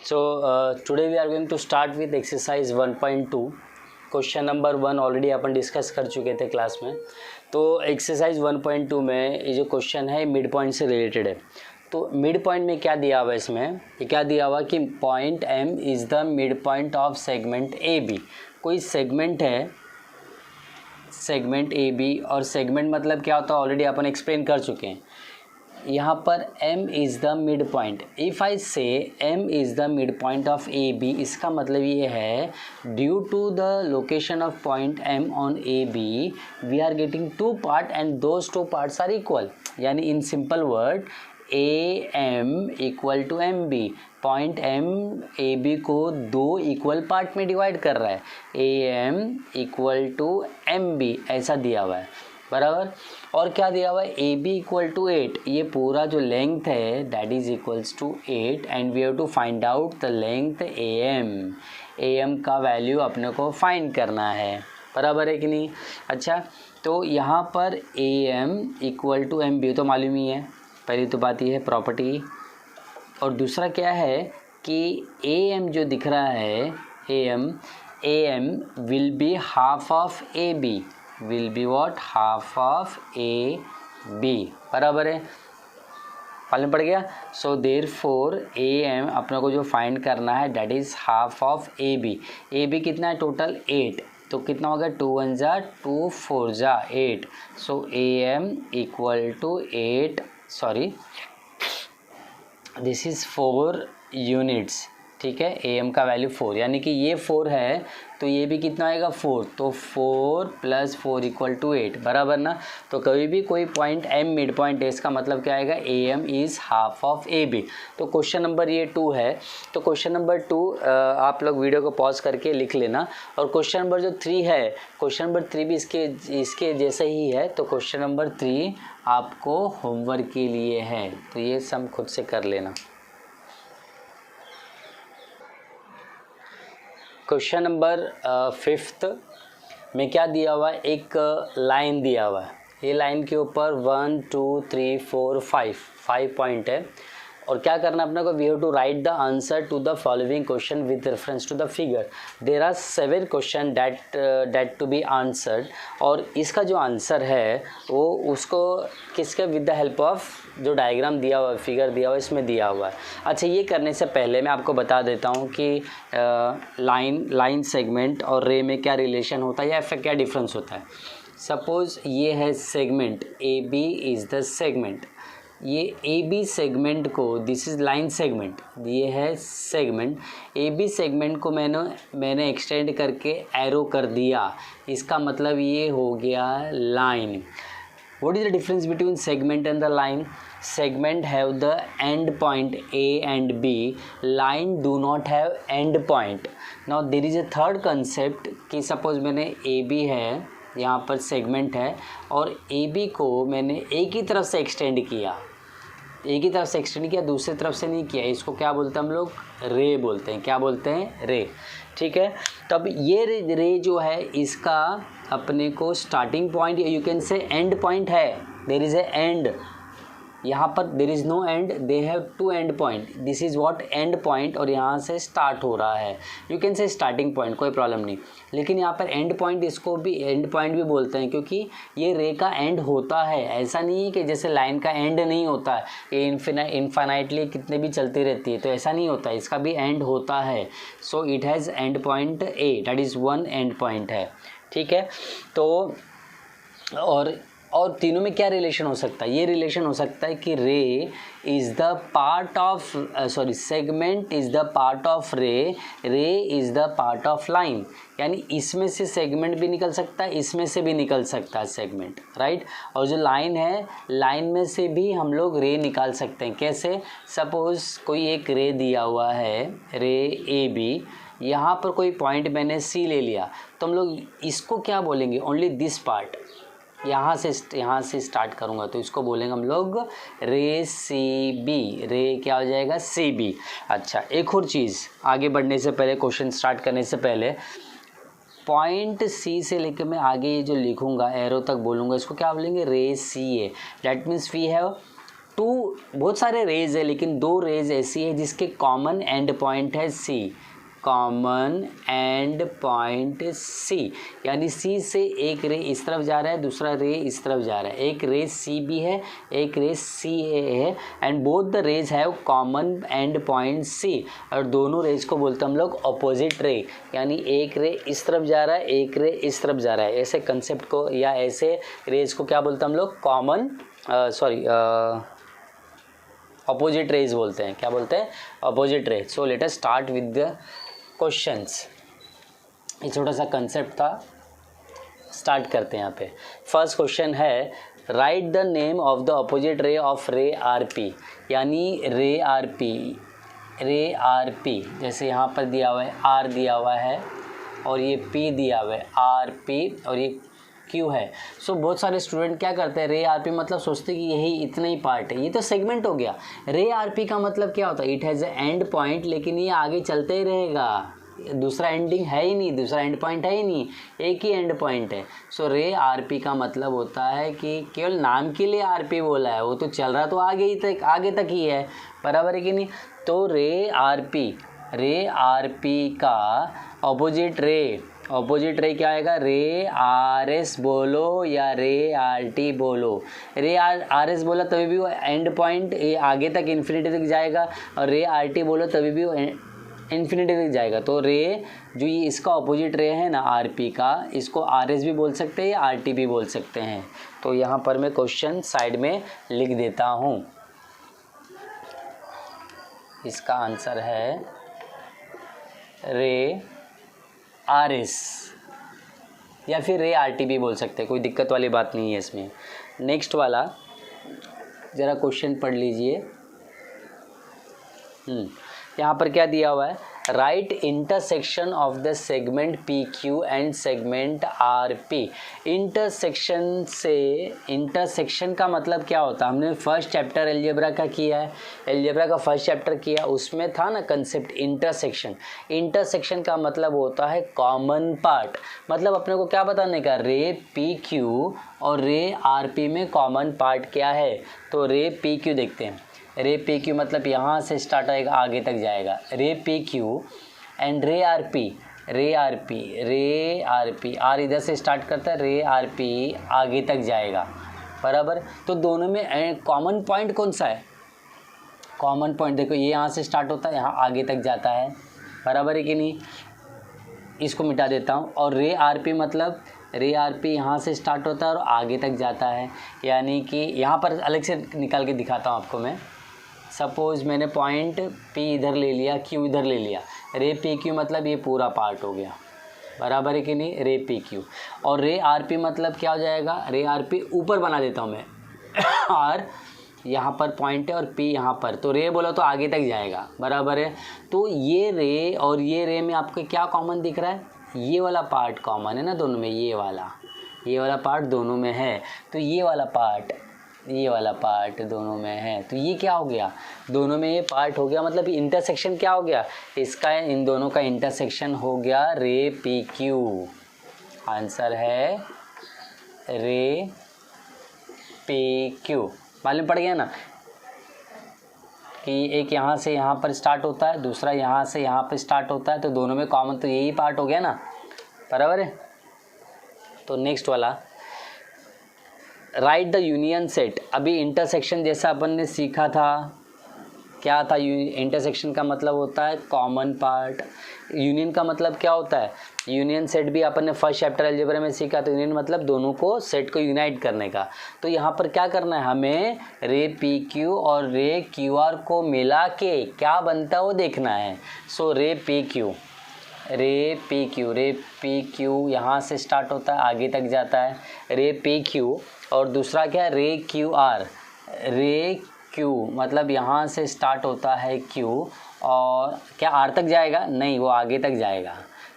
Today we are going to start with exercise 1.2. Question number 1 already upon discuss कर चुके थे class में। तो एक्सरसाइज 1.2 में ये जो क्वेश्चन है मिड पॉइंट से रिलेटेड है। तो मिड पॉइंट में क्या दिया हुआ है, इसमें ये क्या दिया हुआ कि point M is the mid point of segment A B. कोई सेगमेंट है, सेगमेंट ए बी, और सेगमेंट मतलब क्या होता है ऑलरेडी अपन एक्सप्लेन कर चुके हैं। यहाँ पर m is the mid point. If I say m is the mid point of A B, इसका मतलब ये है due to the location of point m on A B we are getting two part and those two parts are equal. यानी in simple word A M equal to M B. Point m A B को दो equal part में divide कर रहा है, A M equal to M B, ऐसा दिया हुआ है बराबर। और क्या दिया हुआ है, ए बी इक्वल टू 8। ये पूरा जो लेंथ है that is equals to 8 and we have to find out the length A M का वैल्यू अपने को फाइंड करना है, बराबर है कि नहीं। अच्छा, तो यहाँ पर A M equal to M B तो मालूम ही है, पहली तो बात ये है प्रॉपर्टी। और दूसरा क्या है कि ए एम जो दिख रहा है A M will be half of A B, will be what, half of A B, बराबर है, मालूम पड़ गया। So therefore A M अपने को जो फाइंड करना है that is half of A B. A B कितना है टोटल 8, तो कितना होगा 2 1 जा 2 4 जा 8। So A M equal to 8, sorry this is 4 units, ठीक है। ए एम का वैल्यू 4, यानी कि ये 4 है तो ये भी कितना आएगा 4, तो 4 + 4 इक्वल टू 8, बराबर ना। तो कभी भी कोई पॉइंट एम मिड पॉइंट है, इसका मतलब क्या आएगा A M is half of A B. तो क्वेश्चन नंबर ये 2 है। तो क्वेश्चन नंबर 2 आप लोग वीडियो को पॉज करके लिख लेना। और क्वेश्चन नंबर जो 3 है, क्वेश्चन नंबर 3 भी इसके जैसे ही है। तो क्वेश्चन नंबर 3 आपको होमवर्क के लिए है, तो ये सम खुद से कर लेना। क्वेश्चन नंबर 5 में क्या दिया हुआ है, एक लाइन दिया हुआ है। ये लाइन के ऊपर 1 2 3 4 5 पॉइंट है। और क्या करना अपने को, we have to write the answer to the following question with reference to the figure. There are 7 question that to be answered. और इसका जो आंसर है वो उसको किसके, विद द हेल्प ऑफ जो डायग्राम दिया हुआ है, फिगर दिया हुआ है, इसमें दिया हुआ है। अच्छा, ये करने से पहले मैं आपको बता देता हूँ कि लाइन सेगमेंट और रे में क्या रिलेशन होता है या फिर क्या डिफरेंस होता है। सपोज़ ये है segment, A B is the segment. ये ए बी सेगमेंट को, दिस इज़ लाइन सेगमेंट, ये है सेगमेंट। ए बी सेगमेंट को मैंने एक्सटेंड करके एरो कर दिया, इसका मतलब ये हो गया line. What is the difference between segment and the line? Segment have the end point A and B. Line do not have end point. Now there is a third concept कि suppose मैंने AB है, यहाँ पर segment है, और AB को मैंने एक ही तरफ से एक्सटेंड किया, एक ही तरफ से एक्सटेंड किया, दूसरी तरफ से नहीं किया। इसको क्या बोलते हैं हम लोग, रे बोलते हैं। क्या बोलते हैं, रे, ठीक है। तब ये रे जो है इसका अपने को स्टार्टिंग पॉइंट या you can say end point है। देयर इज़ ए एंड, यहाँ पर there is no end, they have two end point, this is what end point, और यहाँ से स्टार्ट हो रहा है, you can say starting point, कोई प्रॉब्लम नहीं। लेकिन यहाँ पर एंड पॉइंट, इसको भी एंड पॉइंट भी बोलते हैं क्योंकि ये रे का एंड होता है। ऐसा नहीं है कि जैसे लाइन का एंड नहीं होता है, ये इनफाइनाइटली कितने भी चलती रहती है, तो ऐसा नहीं होता है, इसका भी एंड होता है। So it has and point A, that is one and point है, ठीक है। तो और तीनों में क्या रिलेशन हो सकता है, ये रिलेशन हो सकता है कि रे is the part of, sorry segment is the part of रे, रे is the part of line. यानी इसमें से सेगमेंट भी निकल सकता है, इसमें से भी निकल सकता है सेगमेंट, राइट। और जो लाइन है, लाइन में से भी हम लोग रे निकाल सकते हैं। कैसे, सपोज़ कोई एक रे दिया हुआ है, रे ए बी, यहाँ पर कोई पॉइंट मैंने सी ले लिया, तो हम लोग इसको क्या बोलेंगे, ओनली दिस पार्ट, यहाँ से स्टार्ट करूँगा तो इसको बोलेंगे हम लोग रे सी बी, रे क्या हो जाएगा, सी बी। अच्छा, एक और चीज़ आगे बढ़ने से पहले, क्वेश्चन स्टार्ट करने से पहले, पॉइंट सी से लेकर मैं आगे ये जो लिखूँगा एरो तक बोलूँगा, इसको क्या बोलेंगे, रे C A. That means we have बहुत सारे रेज है लेकिन 2 रेज ऐसी है जिसके कॉमन एंड पॉइंट है सी, कॉमन एंड पॉइंट सी, यानी सी से एक रे इस तरफ जा रहा है, दूसरा रे इस तरफ जा रहा है, एक रे सी बी है, एक रे सी ए है, and both the rays have common end point C, और दोनों रेज को बोलते हैं हम लोग अपोजिट रे, यानी एक रे इस तरफ जा रहा है, एक रे इस तरफ जा रहा है, ऐसे कंसेप्ट को या ऐसे रेज को क्या बोलते हैं हम लोग, कॉमन अपोजिट रेज बोलते हैं। क्या बोलते हैं? Opposite raise. So let us start with the questions. ये छोटा सा कंसेप्ट था, स्टार्ट करते हैं यहाँ पे। फर्स्ट क्वेश्चन है right the name of the opposite ray of रे आर पी, यानी रे आर पी जैसे यहाँ पर दिया हुआ है आर दिया हुआ है और ये पी दिया हुआ है, आर पी और ये क्यू है। सो बहुत सारे स्टूडेंट क्या करते हैं, रे आर पी मतलब सोचते कि यही इतना ही पार्ट है, ये तो सेगमेंट हो गया। रे आर पी का मतलब क्या होता है, it has A and point, लेकिन ये आगे चलते ही रहेगा, दूसरा एंडिंग है ही नहीं, दूसरा एंड पॉइंट है ही नहीं, एक ही एंड पॉइंट है। सो रे आर पी का मतलब होता है कि केवल नाम के लिए आर पी बोला है, वो तो चल रहा तो आगे तक ही है, बराबर है कि नहीं। तो रे आर पी का अपोजिट रे क्या आएगा, रे आर एस बोलो या रे आर टी बोलो। रे आर एस बोला तभी भी वो एंड पॉइंट ये आगे तक इन्फिनिटी तक जाएगा, और रे आर टी बोलो तभी भी वो इन्फिनिटी तक जाएगा। तो रे जो ये इसका अपोजिट रे है ना आर पी का, इसको आर एस भी बोल सकते हैं या आर टी भी बोल सकते हैं। तो यहाँ पर मैं क्वेश्चन साइड में लिख देता हूँ। इसका आंसर है रे आर एस या फिर रे आर टी भी बोल सकते हैं, कोई दिक्कत वाली बात नहीं है इसमें। नेक्स्ट वाला ज़रा क्वेश्चन पढ़ लीजिए। यहाँ पर क्या दिया हुआ है, right intersection of the segment P Q and segment R P. Intersection का मतलब क्या होता है, हमने फर्स्ट चैप्टर अलजेब्रा का किया है, अलजेब्रा का फर्स्ट चैप्टर किया, उसमें था ना कंसेप्ट इंटरसेक्शन का मतलब होता है कॉमन पार्ट। मतलब अपने को क्या बताने का, रे पी क्यू और रे आर पी में कॉमन पार्ट क्या है। तो रे पी क्यू देखते हैं, रे पी क्यू मतलब यहाँ से स्टार्ट होएगा आगे तक जाएगा, रे पी क्यू एंड रे आर पी आर इधर से स्टार्ट करता है, रे आर पी आगे तक जाएगा, बराबर। तो दोनों में कॉमन पॉइंट कौन सा है, कॉमन पॉइंट देखो ये यहाँ से स्टार्ट होता है, यहाँ आगे तक जाता है, बराबर है कि नहीं। इसको मिटा देता हूँ। और रे आर पी मतलब रे आर पी यहाँ से स्टार्ट होता है और आगे तक जाता है, यानी कि यहाँ पर अलग से निकाल के दिखाता हूँ आपको मैं। सपोज़ मैंने पॉइंट P इधर ले लिया, Q इधर ले लिया, रे पी क्यू मतलब ये पूरा पार्ट हो गया, बराबर है कि नहीं, रे पी क्यू। और रे आर पी मतलब क्या हो जाएगा, रे आर पी ऊपर बना देता हूँ मैं और यहाँ पर पॉइंट है और P यहाँ पर, तो रे बोला तो आगे तक जाएगा, बराबर है। तो ये रे और ये रे में आपको क्या कॉमन दिख रहा है, ये वाला पार्ट कॉमन है ना दोनों में, ये वाला पार्ट दोनों में है। तो ये वाला पार्ट दोनों में है, तो ये क्या हो गया, दोनों में ये पार्ट हो गया, मतलब इंटरसेक्शन क्या हो गया इसका, इन दोनों का इंटरसेक्शन हो गया रे पी क्यू। आंसर है रे पी क्यू। मालूम पड़ गया ना कि एक यहाँ से यहाँ पर स्टार्ट होता है, दूसरा यहाँ से यहाँ पर स्टार्ट होता है, तो दोनों में कॉमन तो यही पार्ट हो गया ना, बराबर है। तो नेक्स्ट वाला राइट द यूनियन सेट। अभी इंटरसेक्शन जैसा अपन ने सीखा था, क्या था, इंटरसेक्शन का मतलब होता है कॉमन पार्ट, यूनियन का मतलब क्या होता है, यूनियन सेट भी अपन ने फर्स्ट चैप्टर अलजेब्रा में सीखा। तो यूनियन मतलब दोनों को सेट को यूनाइट करने का। तो यहाँ पर क्या करना है, हमें रे पी क्यू और रे क्यू आर को मिला के क्या बनता है वो देखना है। सो रे पी क्यू यहाँ से स्टार्ट होता है आगे तक जाता है, रे पी क्यू, और दूसरा क्या है रे क्यू मतलब यहाँ से स्टार्ट होता है Q और क्या R तक जाएगा, नहीं वो आगे तक जाएगा।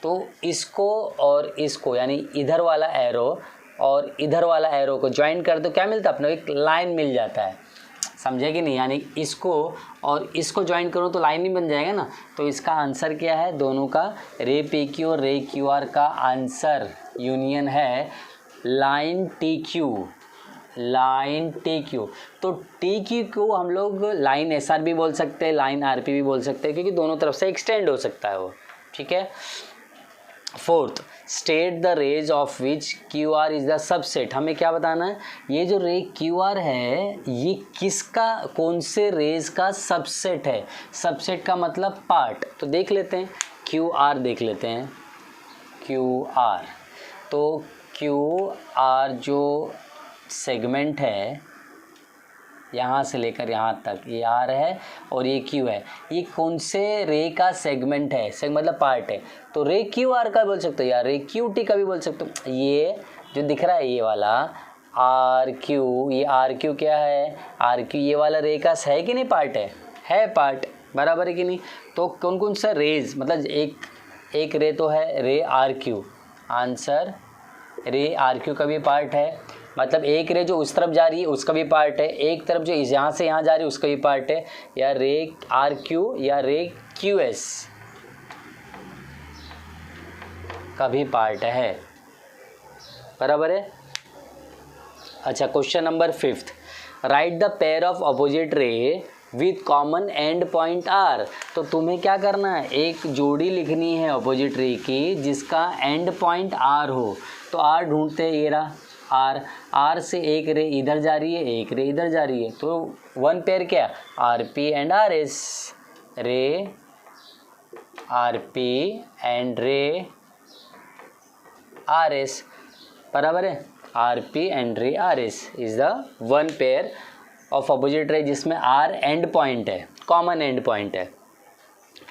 तो इसको और इसको यानी इधर वाला एरो और इधर वाला एरो को ज्वाइन कर दो, क्या मिलता है अपने एक लाइन मिल जाता है, समझे कि नहीं। यानी इसको और इसको ज्वाइन करो तो लाइन ही बन जाएगा ना। तो इसका आंसर क्या है, दोनों का रे पी क्यू और रे क्यू आर का आंसर यूनियन है line T Q, line T Q. तो टी क्यू को हम लोग लाइन एस आर भी बोल सकते हैं, लाइन आर पी भी बोल सकते हैं, क्योंकि दोनों तरफ से एक्सटेंड हो सकता है वो, ठीक है। Fourth, state the rays of which Q R is the subset. हमें क्या बताना है, ये जो रे क्यू आर है ये किसका, कौन से रेज का सबसेट है। सबसेट का मतलब पार्ट। तो देख लेते हैं, क्यू आर देख लेते हैं, क्यू आर। तो क्यू आर जो सेगमेंट है यहाँ से लेकर यहाँ तक, ये आर है और ये क्यू है, ये कौन से रे का सेगमेंट है, मतलब पार्ट है। तो रे क्यू आर का बोल सकते हो या रे क्यू टी का भी बोल सकते हो। ये जो दिख रहा है ये वाला आर क्यू, ये आर क्यू क्या है, आर क्यू ये वाला रे का है कि नहीं, पार्ट है पार्ट, बराबर है कि नहीं। तो कौन कौन सा रेज, मतलब एक रे तो है रे आर क्यू, आंसर रे आर क्यू का भी पार्ट है, मतलब एक रे जो उस तरफ जा रही है उसका भी पार्ट है, एक तरफ जो यहाँ से यहाँ जा रही है उसका भी पार्ट है, या रे आर क्यू या रे क्यू एस का भी पार्ट है, बराबर है। अच्छा, question number 5, write the pair of opposite ray with common end point R. तो तुम्हें क्या करना है, एक जोड़ी लिखनी है अपोजिट रे की जिसका एंड पॉइंट आर हो। तो आर ढूंढते हैं, ये रहा आर से एक रे इधर जा रही है, एक रे इधर जा रही है, तो वन पेयर क्या, R P and R S, रे आर पी एंड रे आर एस, बराबर है। आर पी एंड रे R S is the one pair of opposite रे जिसमें आर एंड पॉइंट है, कॉमन एंड पॉइंट है।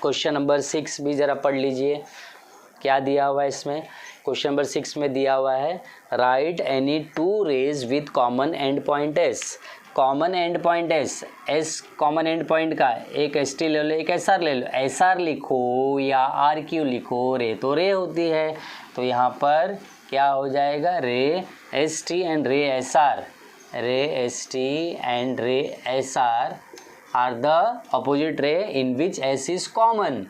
क्वेश्चन नंबर 6 भी ज़रा पढ़ लीजिए, क्या दिया हुआ है इसमें। क्वेश्चन नंबर 6 में दिया हुआ है, write any two rays with common end point S. Common end point S common end point का, एक एस टी ले लो, एक एस आर ले लो, एस आर लिखो या आर क्यू लिखो, रे तो रे होती है, तो यहाँ पर क्या हो जाएगा, रे एस टी एंड रे एस आर, रे एस टी एंड रे S R the opposite ray in which S is common,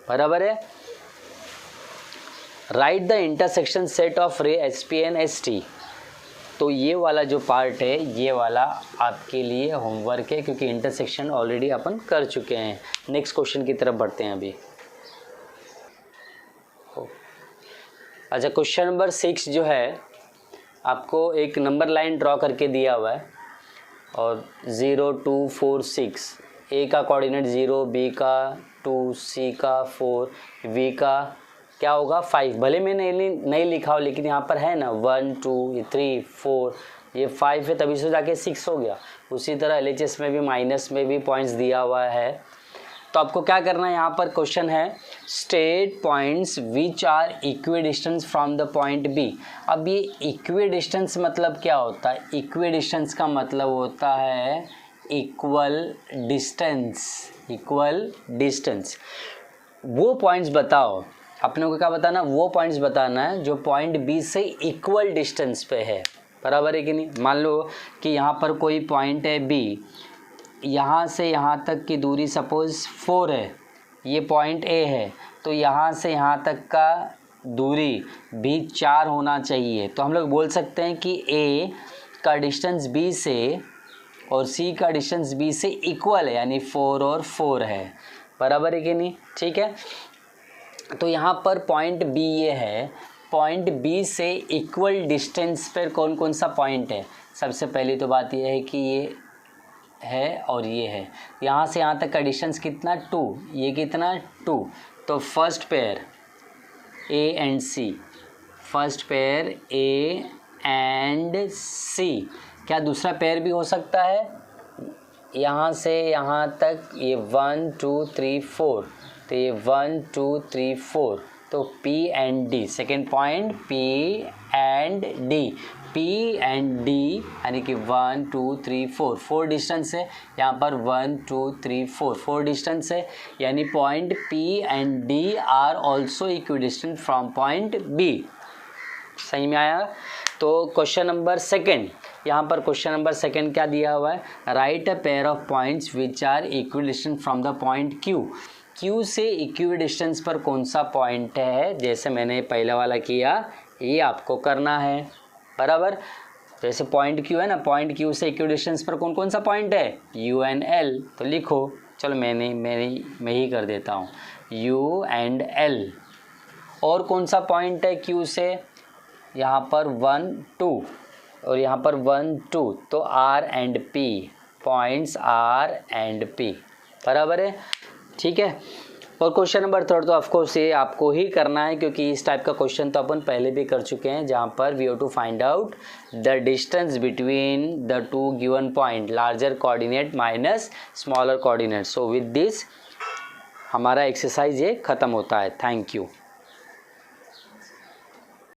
बराबर है। Right the intersection set of रे S P and S T. तो ये वाला जो पार्ट है ये वाला आपके लिए होमवर्क है, क्योंकि इंटरसेक्शन ऑलरेडी अपन कर चुके हैं। नेक्स्ट क्वेश्चन की तरफ बढ़ते हैं अभी। अच्छा, क्वेश्चन नंबर 6 जो है आपको एक नंबर लाइन ड्रॉ करके दिया हुआ है और 0 2 4 6, ए का कोऑर्डिनेट 0, बी का 2, सी का 4, वी का क्या होगा 5। भले मैंने नहीं लिखा हो लेकिन यहाँ पर है ना 1 2 3 4, ये 5 है तभी से जाके 6 हो गया। उसी तरह LHS में भी माइनस में भी पॉइंट्स दिया हुआ है। तो आपको क्या करना है, यहाँ पर क्वेश्चन है state points which are equidistance from the point B. अब ये इक्वी डिस्टेंस मतलब क्या होता है, इक्वी डिस्टेंस का मतलब होता है इक्वल डिस्टेंस, इक्वल डिस्टेंस। वो पॉइंट्स बताओ, अपने को क्या बताना, वो पॉइंट्स बताना है जो पॉइंट बी से इक्वल डिस्टेंस पे है, बराबर है कि नहीं। मान लो कि यहाँ पर कोई पॉइंट है बी, यहाँ से यहाँ तक की दूरी सपोज़ 4 है, ये पॉइंट ए है, तो यहाँ से यहाँ तक का दूरी भी 4 होना चाहिए। तो हम लोग बोल सकते हैं कि ए का डिस्टेंस बी से और सी का डिस्टेंस बी से इक्वल है, यानी 4 और 4 है, बराबर है कि नहीं, ठीक है। तो यहाँ पर पॉइंट बी ये है, पॉइंट बी से इक्वल डिस्टेंस पर कौन कौन सा पॉइंट है। सबसे पहली तो बात यह है कि ये है और ये है, यहाँ से यहाँ तक का डिस्टेंस कितना 2, ये कितना 2। तो first pair A and C, first pair A and C. क्या दूसरा पेयर भी हो सकता है, यहाँ से यहाँ तक ये 1 2 3 4, तो ये 1 2 3 4, तो P and D, second point P and D, P and D यानी कि 1 2 3 4, 4 डिस्टेंस है यहाँ पर, 1 2 3 4, 4 डिस्टेंस है, यानी point P and D are also equidistant from point B। सही में आया। तो क्वेश्चन नंबर 2, यहाँ पर क्वेश्चन नंबर 2 क्या दिया हुआ है, write a pair of points which are equidistant from the point Q। Q से इक्विडिस्टेंस पर कौन सा पॉइंट है, जैसे मैंने पहला वाला किया ये आपको करना है, बराबर। तो ऐसे पॉइंट क्यू है ना, पॉइंट क्यू से इक्वी डिस्टेंस पर कौन कौन सा पॉइंट है, यू एंड एल। तो लिखो, चलो मैं ही कर देता हूँ, यू एंड एल। और कौन सा पॉइंट है क्यू से, यहाँ पर 1 2 और यहाँ पर 1 2, तो R and P, points R and P, बराबर है, ठीक है। और क्वेश्चन नंबर 3 तो ऑफकोर्स ये आपको ही करना है, क्योंकि इस टाइप का क्वेश्चन तो अपन पहले भी कर चुके हैं, जहाँ पर we have to find out the distance between the two given point, larger coordinate minus smaller coordinate. So with this हमारा एक्सरसाइज ये ख़त्म होता है। Thank you.